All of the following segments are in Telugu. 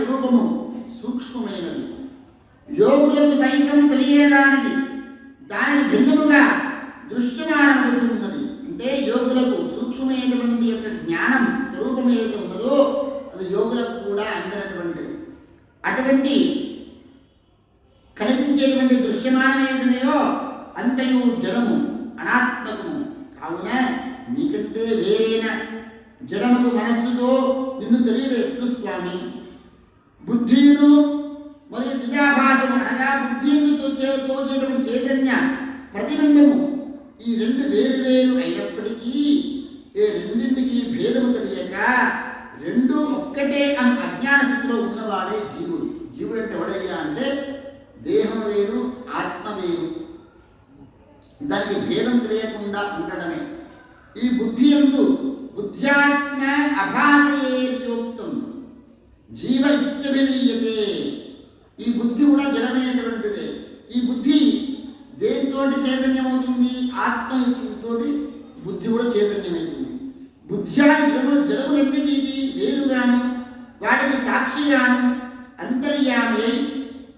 స్వరూపము సూక్ష్మమైనది, యోగులకు సైతం తెలియరానిది, దానిని భిన్నముగా దృశ్యమానమవుతున్నది. అంటే యోగులకు సూక్ష్మమైనటువంటి యొక్క జ్ఞానం స్వరూపం ఏదైతే ఉన్నదో అది యోగులకు కూడా అందినటువంటిది. అటువంటి కనిపించేటువంటి దృశ్యమానం ఏదైనాయో అంతయు జడము, అనాత్మకము. కావున నీకంటే వేరైన జడముకు మనస్సుతో నిన్ను తెలియడు ఎట్లు స్వామి? బుద్ధిను మరియు చిదాభాసము అనగా బుద్ధితో తోచేటువంటి చైతన్య ప్రతిబింబము, ఈ రెండు వేరు వేరు అయినప్పటికీ ఈ రెండింటికి భేదము తెలియక రెండు ఒక్కటే అని అజ్ఞాన స్థితిలో ఉన్నవాడే జీవుడు. జీవుడు అంటే ఎవడయ్యా అంటే దేహం వేరు, ఆత్మ వేరు, దానికి భేదం తెలియకుండా ఉండడమే. ఈ బుద్ధి యందు బుద్ధ్యాత్మ అభాసయేత్యోక్తం జీవ ఇత్యభిధీయతే. ఈ బుద్ధి కూడా జడమైనటువంటిదే. ఈ బుద్ధి దేనితోటి చైతన్యమవుతుంది? ఆత్మతోటి బుద్ధి కూడా చైతన్యమవుతుంది. బుద్ధ్యా జడములన్నిటికీ వేరుగాను వాటికి సాక్షిగాను అంతర్యామి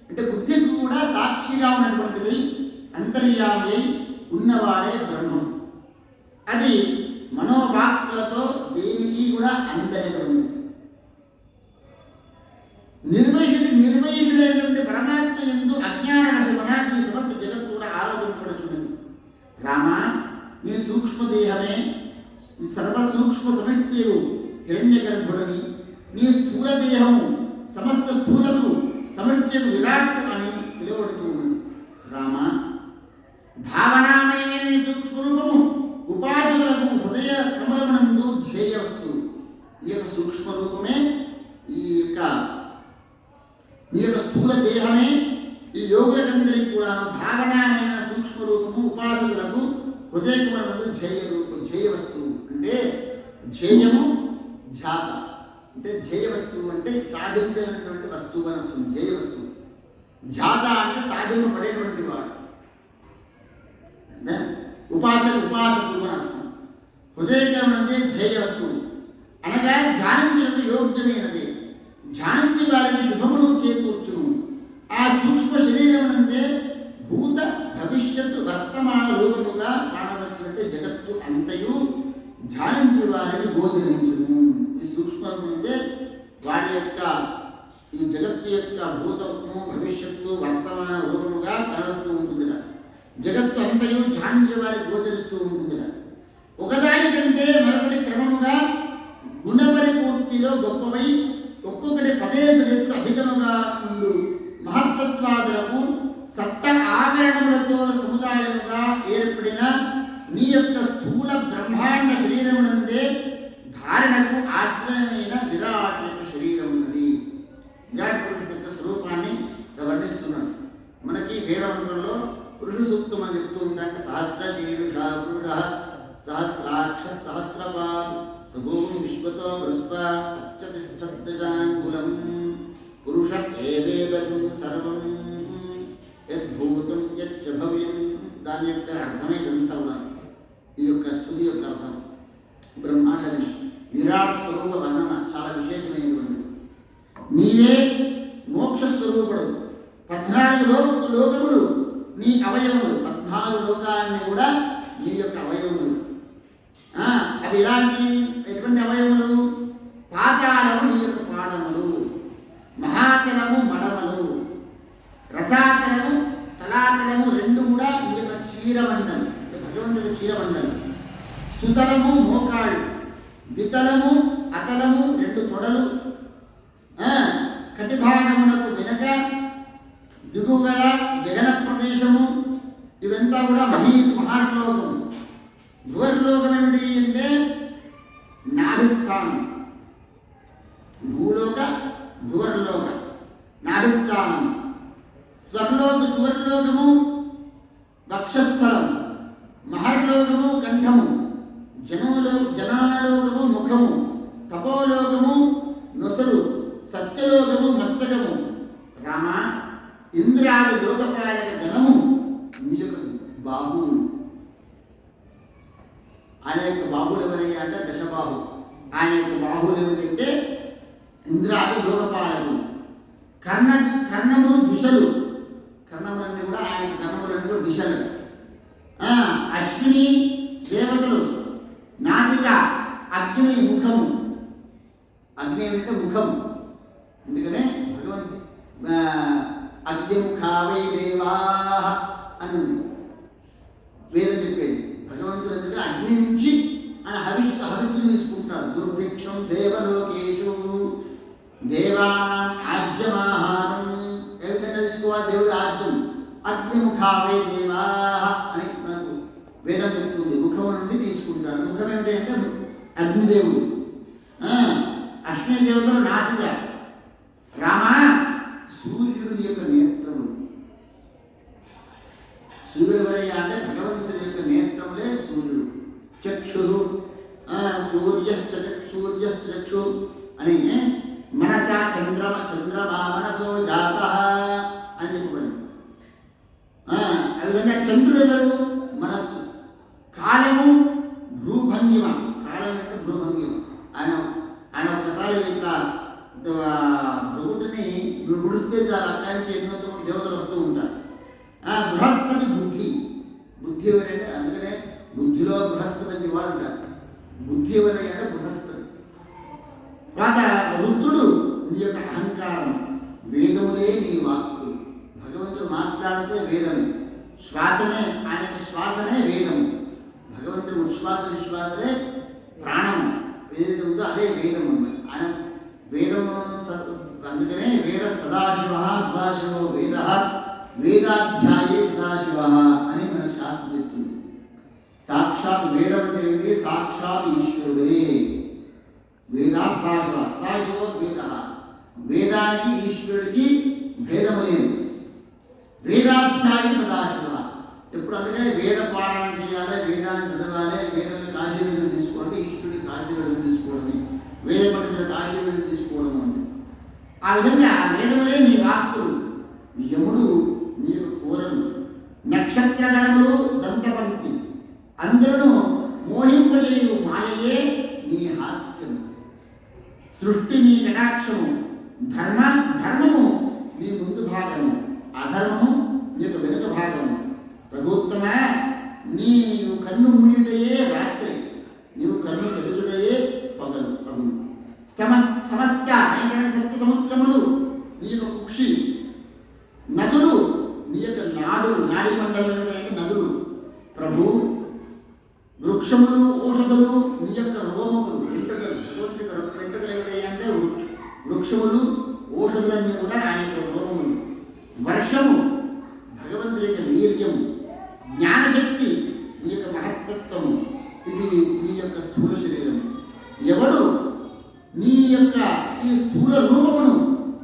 అంటే బుద్ధికి కూడా సాక్షిగా ఉన్నటువంటిది అంతర్యామి ఉన్నవాడే బ్రహ్మం. అది మనోవాక్లతో దేనికి కూడా అందరినటువంటిది. నిర్మయుషుడైనటువంటి పరమాత్మ యందు అజ్ఞానవశమున ఈ సమస్త జగత్తు కూడా ఆరోపింపబడుచున్నది. రామా, నీ సూక్ష్మదేహమే నీ సర్వ సూక్ష్మ సమష్టియు హిరణ్య గర్భుడని, నీ స్థూల దేహము సమస్త స్థూలము సమష్టియు విరాట్ అని పిలువబడుతూ ఉన్నది. రామ, భావనామయమైన నీ సూక్ష్మరూపము ఉపాసకులకు హృదయ కమలమునందు ధ్యేయ వస్తువు. ఈ యొక్క సూక్ష్మరూపమే ఈ యొక్క స్థూల దేహమే ఈ యోగులకందరికీ కూడా భావనామైన సూక్ష్మరూపము ఉపాసకులకు హృదయ కమలమునందు ధ్యేయ వస్తువు. అంటే ధ్యేయము ధ్యాత అంటే ధ్యేయ వస్తువు అంటే సాధించినటువంటి వస్తువు అని అర్థం. ధ్యేయ వస్తువు. ధ్యాత అంటే సాధింపబడేటువంటి వాడు. ఉపాసకుడు అని అర్థం. హృదయకరమంటే ధ్యేయ వస్తువు అనగా ధ్యానించుటకు యోగ్యమైనది. ధ్యానించి వారికి శుభమును చేకూర్చును. ఆ సూక్ష్మ శరీరమునందే భూత భవిష్యత్తు వర్తమాన రూపముగా కాణవచ్చినట్టే జగత్తు అంతయు ధ్యానించి వారిని బోధించును. ఈ సూక్ష్మమునందే వారి యొక్క ఈ జగత్తు యొక్క భూతము భవిష్యత్తు వర్తమాన రూపముగా కనవస్తూ ఉంటుంది. జగత్తు అంతయు ధ్యానించే వారికి గోచరిస్తూ ఉంటుంది. ఒకదానికంటే మరొకటి క్రమముగా గుణపరిపూర్తిలో గొప్పవై ఒక్కొక్కటి 10 రెట్లు అధికముగా ఉండు మహత్తత్వాదులకు సప్త ఆవరణములతో సముదాయముగా ఏర్పడిన నీ యొక్క స్థూల బ్రహ్మాండ శరీరమునందే ధారణకు ఆశ్రయమైన విరాట్ యొక్క శరీరం ఉన్నది. విరాట్ పురుషుడు యొక్క స్వరూపాన్ని వర్ణిస్తున్నాడు. మనకి వేదమంత్రంలో పురుష సూక్తం అని చెప్తూ ఉంటాక సహస్ర శీర్ష పురుష సహస్రాక్ష సహస్రపాద్ సభూం విశ్వతో వృత్పతిష్టంగులం పురుష ఏవేదం సర్వం యద్భూతం యచ్చ భవ్యం. దాని యొక్క అర్థమే ఇదంతా కూడా. ఈ యొక్క స్తుతి యొక్క అర్థం బ్రహ్మాండని విరాట్ స్వరూప వర్ణన చాలా విశేషమైనటువంటిది. నీవే మోక్ష స్వరూపుడు. 14 లోకములు నీ అవయవములు. 14 లోకాన్ని కూడా నీ యొక్క అవయవములు. అవి ఎటువంటి అవయవములు? పాతాళము నీ యొక్క పాదములు, మహాతలము మడమలు, రసాతలము తలాతలము 2 కూడా నీ యొక్క క్షీరమండలం. భగవంతుడు క్షీరమండలం. సుతలము మోకాళ్ళు, వితలము అతలము 2 తొడలు, కటిభాగమునకు వెనక దిగుగల జగన ప్రదేశము. ఇవంతా కూడా మహార్లోకము. భువర్లోకం ఏమిటి అంటే నాభిస్థానం. భూలోక భువర్లోక నాభిస్థానం. సువర్లోకము వక్షస్థలం, మహర్లోకము కంఠము, జనాలోకము ముఖము, తపోలోకము నొసలు, సత్యలోకము మస్తకము. రామ, ఇంద్రాది లోకపాలక గణము మీ యొక్క బాహువులు. ఆయన యొక్క బాహువులు ఎవరయ్యా అంటే దశబాహు. ఆయన యొక్క బాహువులు ఏమిటంటే ఇంద్రాది లోకపాలకులు. కర్ణములు దిశలు, కర్ణములన్నీ కూడా ఆయన కర్ణములన్నీ కూడా దిశలు. అశ్విని దేవతలు నాసిక, అగ్ని ముఖము, అగ్ని అంటే ముఖము. అందుకనే భగవంతు అగ్నిముఖావై దేవా అని ఉంది వేదం చెప్పేది. భగవంతుడు దగ్గర అగ్ని నుంచి ఆయన హవిస్సులు తీసుకుంటాడు. దుర్భిక్షం దేవలోకేషు దేవానాం ఆజ్యమాహారం. ఏ విధంగా తీసుకోవాలి దేవుడి ఆజ్యం? అగ్నిముఖావై దేవా అని మనకు వేదం చెప్తుంది. ముఖము నుండి తీసుకుంటాడు. ముఖం ఏమిటి అంటే అగ్నిదేవుడు. అశ్విని దేవతలు నాసిక. రామ సూర్యుడి యొక్క నేత్రములు. సూర్యుడు ఎవరయ్యా అంటే భగవంతుడి యొక్క నేత్రములే సూర్యుడు. చక్షురు సూర్యశ్చ చక్షు అని మనసా చంద్రమా మనసో జాత అని చెప్పబడింది. ఆ విధంగా చంద్రుడు ఎవరు? మనస్సు. కాలము భ్రూభంగిమ. కాలం అంటే భ్రూభంగిమ. ఆయన ఒకసారి ఇట్లా భృగుడిని ముడిస్తే చాలా అక్కాంచి ఎన్నో దేవతలు వస్తూ ఉంటారు. బృహస్పతి బుద్ధి. బుద్ధి ఎవరంటే అందుకనే బుద్ధిలో బృహస్పతి అంటే వాడు ఉంటారు. బుద్ధి ఎవరంటే బృహస్పతి. తర్వాత రుద్రుడు నీ యొక్క అహంకారం. వేదములే నీ వాక్కులు. భగవంతుడు మాట్లాడితే వేదమే. శ్వాసనే ఆయన యొక్క శ్వాసనే వేదము. భగవంతుడు ఉచ్ఛ్వాస నిశ్వాసనే ప్రాణము. ఏదైతే ఉందో అదే వేదము. ఆయన వేదము. అందుకనే వేద సదాశివో వేద వేదాధ్యాయే సదాశివ అని మన శాస్త్రం చెప్తుంది. సాక్షాత్ వేదం అంటే ఏంటి? సాక్షాత్ ఈశ్వరుడే. వేద సదాశివో వేద. వేదానికి ఈశ్వరుడికి భేదము లేదు. వేదాధ్యాయే సదాశివ. ఎప్పుడు అందుకనే వేద పారాయణ చేయాలి, వేదాన్ని చదవాలి, వేదం ఆశీర్వేదం తీసుకోవాలి, ఈశ్వరుడికి ఆశీర్వేదం తీసుకోవడమే వేద పండితులకు ఆశీర్వేదం తీసుకోవడం అంటే. ఆ విధంగా వేదములే నీ వాక్కులు. యముడు నీ యొక్క కోరలు. నక్షత్రగణములు దంతపంక్తి. అందరూ మోహింపజేయు మాయయే నీ హాస్యము. సృష్టి నీ కటాక్షము. ధర్మము నీ ముందు భాగము, అధర్మము నీ యొక్క వెనుక భాగము. రఘుత్తమ నీవు కన్ను మూయుటయే రాత్రి, నీవు కన్ను తెరుచుటయే పగలు. సమస్త సప్త సముద్రములు నీ యొక్క కుక్షి. నదులు నీ యొక్క నాడీ మండలం నదులు ప్రభు. వృక్షములు ఔషధులు నీ యొక్క రోమములు వెంట్రుకలు. వెంట్రుకలు ఏమిటంటే వృక్షములు ఔషధులన్నీ కూడా ఆయన యొక్క రోమములు. వర్షము భగవంతుడి యొక్క వీర్యము. జ్ఞానశక్తి నీ యొక్క మహత్తత్వము. ఇది నీ యొక్క స్థూల శరీరము. ఎవడు నీ యొక్క ఈ స్థూల రూపమును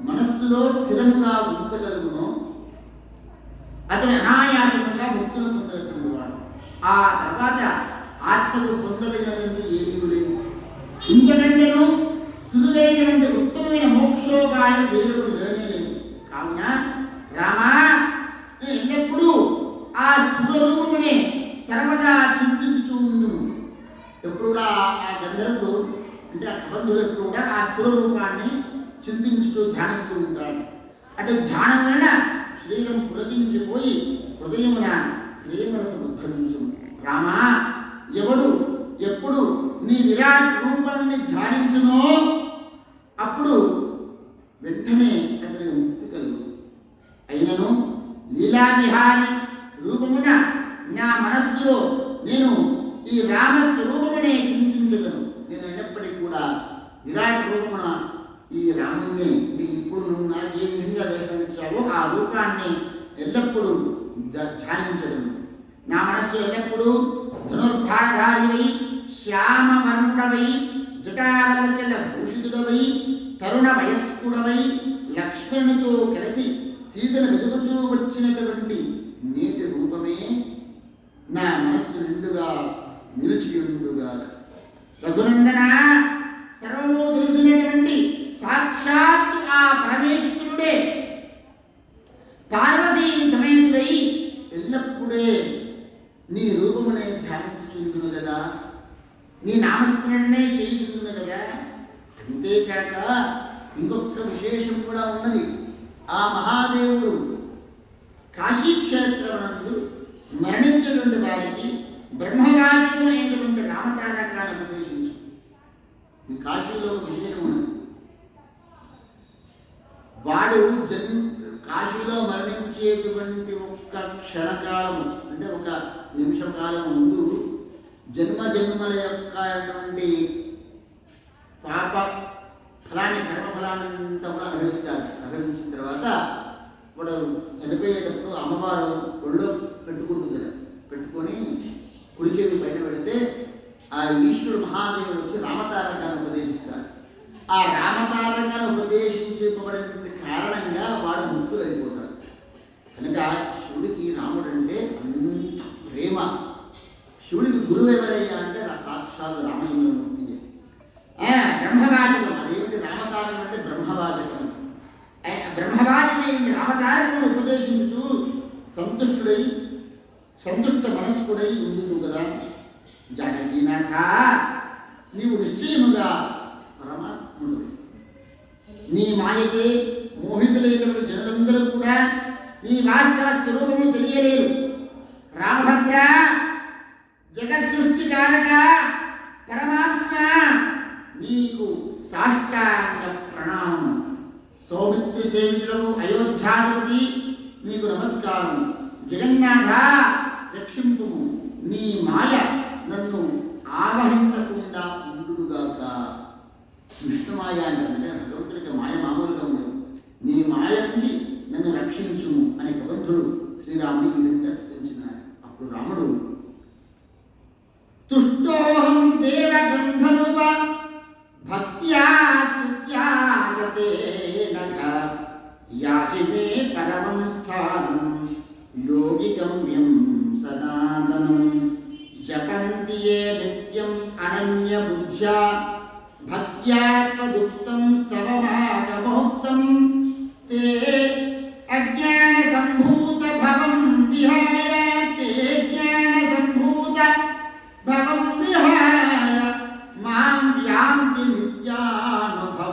మనస్సులో స్థిరంగా ఉంచగలుగునో అతను అనాయాసంగా ముక్తులు పొందగలిగిన వాడు. ఆ తర్వాత ఆత్మకు పొందదగినటువంటి ఏమీ లేదు. ఇంతకంటేనూ సులువైనటువంటి ఉత్తమమైన మోక్షోపాయం వేరొకటి లేనే లేదు. కావున రామా ఎల్లప్పుడూ ఆ స్థూల రూపమునే సర్వదా చింతించుతూ ఉండును. ఎప్పుడు కూడా ఆ గంధర్వుడు అంటే ఆ కబంధుడు ఎప్పుడు కూడా ఆ స్థూల రూపాన్ని చింతించుతూ ధ్యానిస్తూ ఉంటాడు. అంటే ధ్యానం వలన శరీరం పులకించిపోయి హృదయమున ప్రేమరసం ఉద్భవించు. రామా ఎవడు ఎప్పుడు నీ విరాట్ రూపాన్ని ధ్యానించునో అప్పుడు వెంటనే అతని ముక్తి కలుగు. అయినను లీలావిహారి రూపమున నా మనస్సులో నేను ఈ రామస్వరూపమునే చింతించగలను. నేను అయినప్పటికీ కూడా విరాట్ రూపమున ఈ రాముణ్ణి ఇప్పుడు నువ్వు నాకు ఏ విధంగా దర్శనమిచ్చావో ఆ రూపాన్ని ఎల్లప్పుడూ ధ్యానించడం. నా మనస్సు ఎల్లప్పుడూ ధనుర్భారధారివై శ్యామవర్ణుడవై జటావల్లకెల్ల భూషితుడవై తరుణ వయస్కుడవై లక్ష్మణునితో కలిసి సీతను వెతుకుచూ వచ్చినటువంటి నేటి రూపమే నా మనస్సు నిండుగా నిలిచియుండుగా. రఘునందన సర్వము తెలిసినటువంటి సాక్షాత్ ఆ పరమేశ్వరుడే పార్వతీ సమేతుడై ఎల్లప్పుడే నీ రూపమునే ధ్యానించుచుందును కదా, నీ నామస్మరణనే చేయుచుందును కదా. అంతేకాక ఇంకొక విశేషం కూడా ఉన్నది. ఆ మహాదేవుడు కాశీక్షేత్రమునందు మరణించినటువంటి వారికి బ్రహ్మవాచకమైనటువంటి రామతారకాన్ని ఉపదేశించు. ఈ కాశీలో ఒక విశేషం ఉన్నది. వాడు కాశీలో మరణించేటువంటి ఒక్క క్షణకాలము అంటే ఒక నిమిషం కాలం ముందు జన్మల యొక్క పాప ఫలాన్ని కర్మఫలాన్నంతా కూడా అనుభవిస్తాడు. అనుభవించిన తర్వాత వాడు చనిపోయేటప్పుడు అమ్మవారు ఒళ్ళో పెట్టుకుంటుంది. పెట్టుకొని కుడి చెవి పైన పెడితే ఆ ఈశ్వరుడు మహాదేవుడు వచ్చి రామతారకాన్ని ఉపదేశిస్తాడు. ఆ రామతారకాన్ని ఉపదేశించబడినటువంటి కారణంగా వాడు ముక్తులైపోతాడు. కనుక శివుడికి రాముడు అంటే అంత ప్రేమ. శివుడికి గురువు ఎవరయ్యా అంటే సాక్షాత్ రామచంద్రమూర్తి. బ్రహ్మవాచకం అదేమిటి? రామతారకం అంటే బ్రహ్మవాచకం. బ్రహ్మవాచకమైనటువంటి రామతారకమును ఉపదేశించుచు సంతుష్ట మనస్కుడై ఉండుతూ కదా. జానకీనాథ, నీవు నిశ్చయముగా పరమాత్ముడు. నీ మాయకే మోహితులైనటువంటి జనులందరూ కూడా నీ వాస్తవ స్వరూపము తెలియలేరు. రామభద్ర, జగత్ సృష్టికారక పరమాత్మ, నీకు సాష్టాంగ ప్రణామం. సౌమిత్ర సేవితులకు అయోధ్యాధిపతి నీకు నమస్కారం. జగన్నాథ, రక్షింపు. నీ మాయ నన్ను ఆవహించకుండా ఉండుగాక. విష్ణుమాయ అంటే భగవంతుడికి మాయ మామూలుగా ఉండదు. నీ మాయ నుంచి నన్ను రక్షించుము అనే భగవంతుడు శ్రీరాముడి విధంగా స్తుతించినాడు. అప్పుడు రాముడు తుష్టోహం దేవగంధర్వ భక్త్యా స్తుత్యా జతే నఘ యాహి మే పరమం స్థానం యోగి గమ్యం సనాతనం జపంతి యే నిత్యం అనన్య బుద్ధ్యా భక్త్యా త్వదుక్తం స్తవమాగమోక్తం తే అజ్ఞాన సంభూత భవం విహాయ భవం విహాయ మాం యాంతి నిత్యానుభవానుమేయం.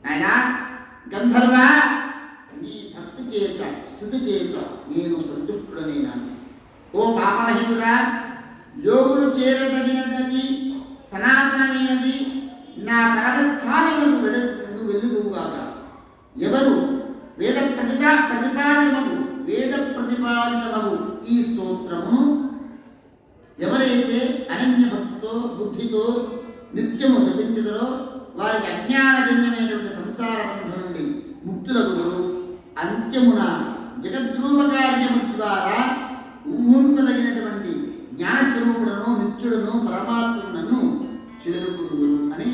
ఆయన గంధర్వ, నీ భక్తి చేత స్తుతి చేత నేను సంతుష్టుడనేనాను. ఓ పాపరహితుడా, యోగులు చేరదగినది సనాతనమైనది నా పరమస్థానములకు నువ్వు వెళ్ళుదువుగాక. ఎవరు వేద ప్రతిపాదితమగు ఈ స్తోత్రము ఎవరైతే అనన్య భక్తితో బుద్ధితో నిత్యము జపించదరో వారికి అజ్ఞానజన్యమైనటువంటి సంసార బంధం నుండి ముక్తులగుదురు. అంత్యమున జగద్రూపకార్యము ద్వారా ఊహింపదగినటువంటి జ్ఞానస్వరూపుడను నిత్యుడను పరమాత్ముడను చేరుకుందురు అని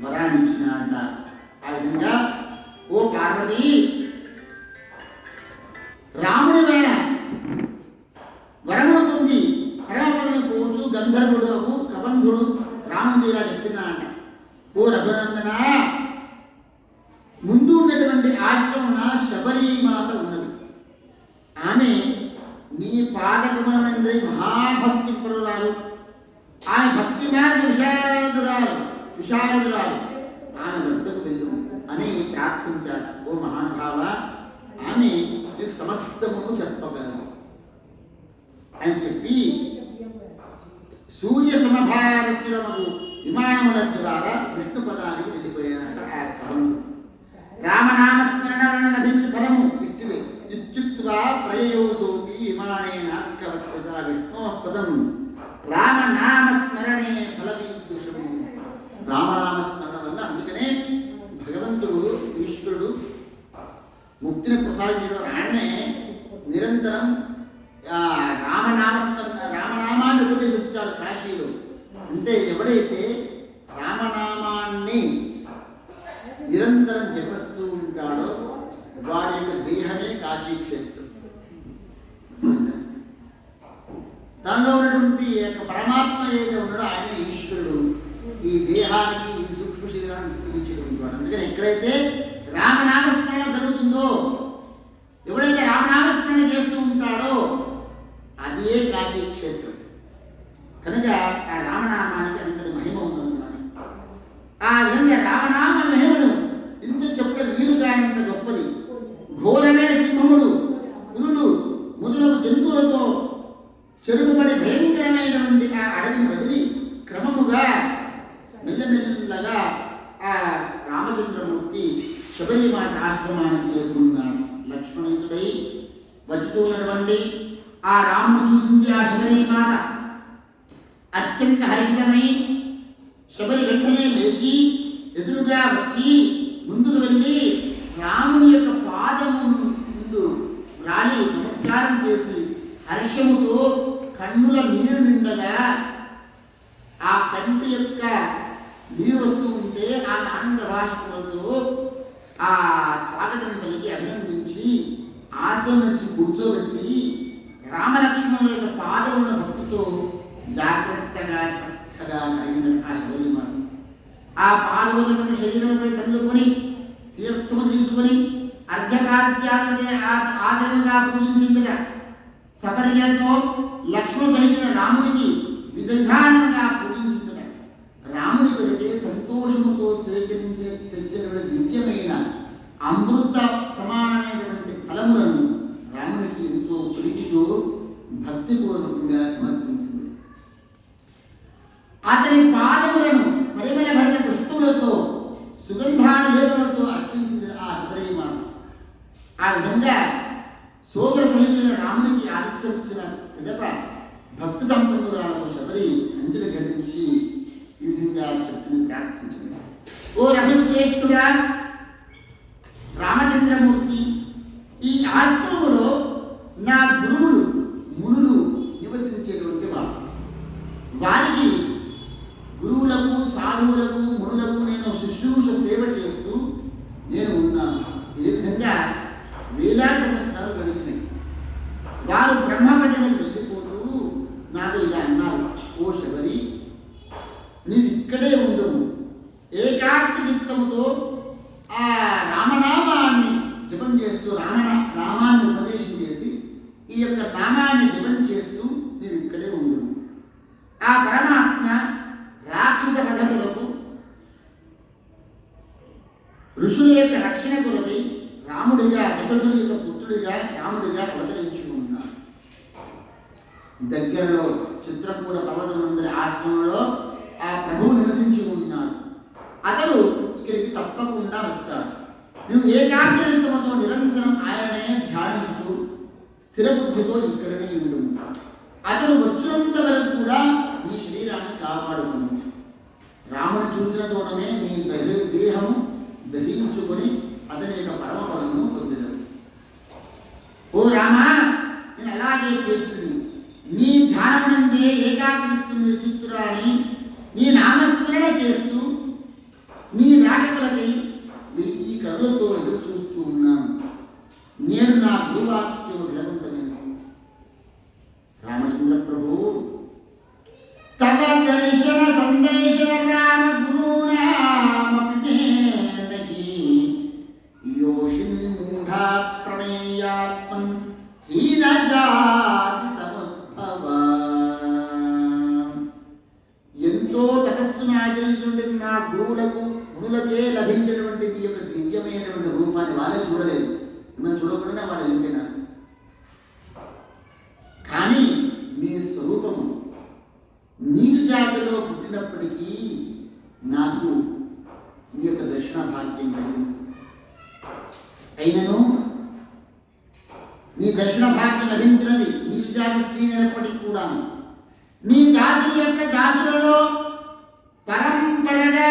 వరాన్నిచ్చినాడ. ఆ విధంగా ఓ పార్వతి, రాముడి వలన వరమును పొంది పరమపదను పోచు గంధర్వుడు కబంధుడు రాముడి ఇలా చెప్పినాడ. ఓ రఘునందన, ముందు ఉన్నటువంటి ఆశ్రమమున శబరీమాత ఉన్నది. ఆమె నీ పాదకమలందరి మహాభక్తి పరురాలు. ఆమె భక్తి మార్గ విశారదురాలు. ఆమె వద్దకు వెళ్ళు అని ప్రార్థించాడు. ఓ మహానుభావ, ఆమె నీకు సమస్తమును చెప్పగలదు అని చెప్పి సూర్య సమభారశిరమగు విమానముల ద్వారా విష్ణుపదానికి వెళ్ళిపోయానట ఆ కవంతుడు. రామనామస్మరణ వలన లభించు ఫలము ఇట్టిదే. ఇత్యుక్త్వా ప్రయోసోపి విమానేనార్కవత్స విష్ణోపదం రామనామస్మరణే ఫలవీదృశము. రామనామస్మరణ వల్ల అందుకనే భగవంతుడు ఈశ్వరుడు ముక్తిని ప్రసాదించడం. ఆయనే నిరంతరం రామనామాన్ని ఉపదేశిస్తాడు కాశీలో. అంటే ఎవడైతే రామనామాన్ని నిరంతరం జపిస్తూ ఉంటాడో వాడి యొక్క దేహమే కాశీక్షేత్రం. తనలో ఉన్నటువంటి యొక్క పరమాత్మ ఏదైతే ఉన్నాడో ఆయన ఈశ్వరుడు ఈ దేహానికి ఈ సూక్ష్మ శరీరానికి గుర్తించేటువంటి వాడు. అందుకని ఎక్కడైతే రామనామస్మరణ జరుగుతుందో, ఎవడైతే రామనామస్మరణ చేస్తూ ఉంటాడో అదే కాశీక్షేత్రం. కనుక ఆ రామనామానికి అంతటి మహిమ ఉందన్నమాట. ఆ విధంగా రామనామ మహిమను ఇంత శబరిమాత ఆశ్రమానికి చేరుకున్నాడు. లక్ష్మణుడై వచ్చుతూ ఉన్నటువంటి ఆ రాముడు చూసింది ఆ శబరిమాత. అత్యంత హర్షితమై శబరి వెంటనే లేచి ఎదురుగా వచ్చి ముందుకు వెళ్ళి రాముని యొక్క పాదము ముందు రాలి నమస్కారం చేసి హర్షముతో కన్నుల నీరు నిండగా ఆ కంటి యొక్క నీరు వస్తూ ఉంటే ఆ ఆనంద భాషలతో ఆ స్వాగతం పలికి అభినందించి ఆసనం నుంచి కూర్చోబెట్టి రామలక్ష్మణుల యొక్క పాదముల భక్తితో జాగ్రత్తగా చక్కగా కలిగిందని ఆ శబరిమాత. ఆ పాదోదకం శరీరంపై చల్లుకొని తీర్థము తీసుకొని అర్ఘ్యపాద్యాలనే ఆదరణగా పూజించిందట. సపర్యతో లక్ష్మణ సహితున్న రాముడికి విధ విధానముగా పూజించిందట. రాముడి కొరకే సంతోషముతో సేకరించే తెచ్చినటువంటి దివ్యమైన అమృత సమానమైనటువంటి ఫలములను రాముడికి ఎంతో ప్రీతితో భక్తిపూర్వకంగా సమర్పించింది. అతని పాదములను పరిమళ భరిత పుష్పములతో సుగంధానులేపములతో అర్చించింది ఆ శబరిమాత. ఆ విధంగా సోదర సహితులైన రాముడికి ఆతిథ్యం ఇచ్చిన పిదప భక్తి సంపన్నురాలకు శబరి అంజలి ఘటించి ఈ విధంగా చెప్పింది, ప్రార్థించింది. ఓ రఘుశ్రేష్ఠుడా రామచంద్రమూర్తి, ఈ ఆశ్రమములో నా గురువులు మునులు నివసించేటువంటి వారు. వారికి గురువులకు సాధువులకు మునులకు నేను శుశ్రూష సేవ చేస్తూ నేను ఉన్నాను. ఈ విధంగా వేలాది సంవత్సరాలు గడిచినాయి. వారు బ్రహ్మపదవికి వెళ్ళిపోతూ నాతో ఇలా అన్నారు, ఓ శబరి, నీవు ఇక్కడే ఉండవు, ఏకాగ్ర చిత్తముతో ఆ రామనామాన్ని జపం చేస్తూ రామాన్ని ఉపదేశం చేసి ఈ యొక్క నామాన్ని జపం చేస్తూ నీవు ఇక్కడే ఉండవు. ఆ పరమాత్మ రాక్షస వధములకు ఋషుల యొక్క రక్షణ కొరకై రాముడిగా దశరథుడి యొక్క పుత్రుడిగా రాముడిగా అవతరించి ఉన్నాడు. దగ్గరలో చిత్రకూట పర్వతమునందరి ఆశ్రమంలో ఆ ప్రభువు నివసించి ఉన్నాడు. అతడు ఇక్కడికి తప్పకుండా వస్తాడు. నువ్వు ఏకాగ్రతతో నిరంతరం ఆయనే ధ్యానించుచు స్థిర బుద్ధితో ఇక్కడనే ఉండు. అతడు వచ్చినంత వరకు కూడా నీ శరీరాన్ని కాపాడుకును. రాముడు చూసిన తోడమే నీ దేహము దహించుకొని అతని యొక్క పరమపదమును పొందదు. ఓ రామా, నేను అలాగే చేస్తుంది. నీ ధ్యానమునందే ఏకాగ్రత చిత్తురాని నీ నామస్మరణ చేస్తూ నీ రాకలకై ఈ కరులతో ఎదురు చూస్తూ ఉన్నాను. నేను నా గురువాక్యము విలవంతమేను. రామచంద్ర ప్రభు, తవ దర్శన సందేశన రామ గురుణామపి యోషిన్ మూఢా ప్రమేయాత్మం హీన జాతి సముద్భవ. ఎంతో తపస్సును ఆచరించినటువంటి నా గురువులకు మునులకే లభించినటువంటి ఈ యొక్క దివ్యమైనటువంటి రూపాన్ని వాళ్ళే చూడలేదు. మనం చూడకుండా వాళ్ళు వెళ్ళిపోయినారు. కానీ నీ స్వరూపము నీటి జాతిలో పుట్టినప్పటికీ నాకు నీ యొక్క దర్శన భాగ్యం కలిగింది. అయినను నీ దర్శన భాగ్యం లభించినది నీటి జాతి స్త్రీ అయినప్పటికీ కూడాను నీ దాసుని యొక్క దాసులలో పరంపరగా